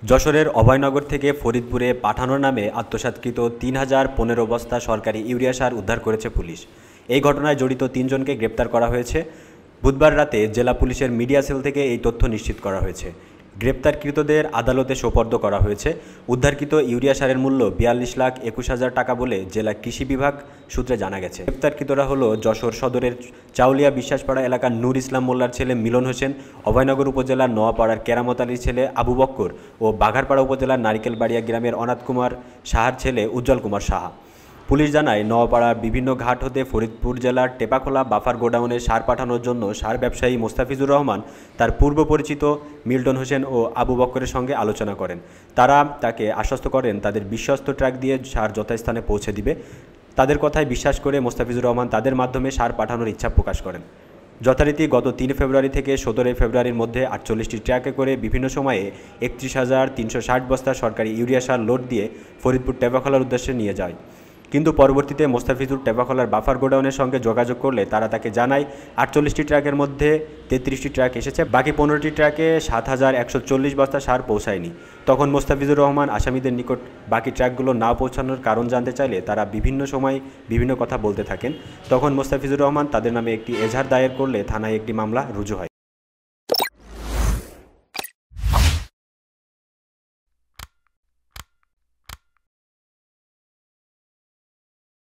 যশোরের অভয়নগর থেকে ফরিদপুরে পাঠানোর নামে আত্মসাৎকৃত ৩,০১৫ বস্তা সরকারি ইউরিয়া সার উদ্ধার করেছে পুলিশ। এই ঘটনায় জড়িত ৩ জনকে গ্রেপ্তার করা হয়েছে। বুধবার রাতে জেলা পুলিশের মিডিয়া সেল থেকে এই তথ্য নিশ্চিত করা হয়েছে। গ্রেপ্তারকৃতদের আদালতে সোপর্দ করা হয়েছে। উদ্ধারকৃত ইউরিয়া সারের মূল্য ৪২,২১,০০০ টাকা বলে জেলা কৃষি বিভাগ সূত্রে জানা গেছে। গ্রেপ্তারকৃতরা হলো যশোর সদরের চাউলিয়া বিশ্বাসপাড়া এলাকার নূর ইসলাম মোল্লার ছেলে মিলন হোসেন, অভয়নগর উপজেলার নোয়াপাড়ার কেরামত আলীর ছেলে আবু বক্কর ও বাঘারপাড়া উপজেলার নারিকেলবাড়িয়া গ্রামের অনাথ কুমার সাহার ছেলে উজ্জ্বল কুমার সাহা। পুলিশ জানায়, নোয়াপাড়ার বিভিন্ন ঘাট হতে ফরিদপুর জেলার টেপাখোলা বাফার গোডাউনে সার পাঠানোর জন্য সার ব্যবসায়ী মোস্তাফিজুর রহমান তার পূর্ব পরিচিত মিল্টন হোসেন ও আবু বক্করের সঙ্গে আলোচনা করেন। তারা তাকে আশ্বস্ত করেন তাদের বিশ্বস্ত ট্রাক দিয়ে সার যথাস্থানে পৌঁছে দিবে। তাদের কথায় বিশ্বাস করে মোস্তাফিজুর রহমান তাদের মাধ্যমে সার পাঠানোর ইচ্ছা প্রকাশ করেন। যথারীতি গত ৩ ফেব্রুয়ারি থেকে ১৭ ফেব্রুয়ারির মধ্যে ৪৮টি ট্রাকে করে বিভিন্ন সময়ে ৩১,৩৬০ বস্তা সরকারি ইউরিয়া সার লোড দিয়ে ফরিদপুর টেপাখোলার উদ্দেশ্যে নিয়ে যায়। কিন্তু পরবর্তীতে মোস্তাফিজুর টেপাখোলার বাফার গোডাউনের সঙ্গে যোগাযোগ করলে তারা তাকে জানায় ৪৮টি ট্রাকের মধ্যে ৩৩টি ট্রাক এসেছে, বাকি ১৫টি ট্রাকে ৭,১৪০ বস্তা সার পৌঁছায়নি। তখন মোস্তাফিজুর রহমান আসামিদের নিকট বাকি ট্রাকগুলো না পৌঁছানোর কারণ জানতে চাইলে তারা বিভিন্ন সময় বিভিন্ন কথা বলতে থাকেন। তখন মোস্তাফিজুর রহমান তাদের নামে একটি এজাহার দায়ের করলে থানায় একটি মামলা রুজু হয়।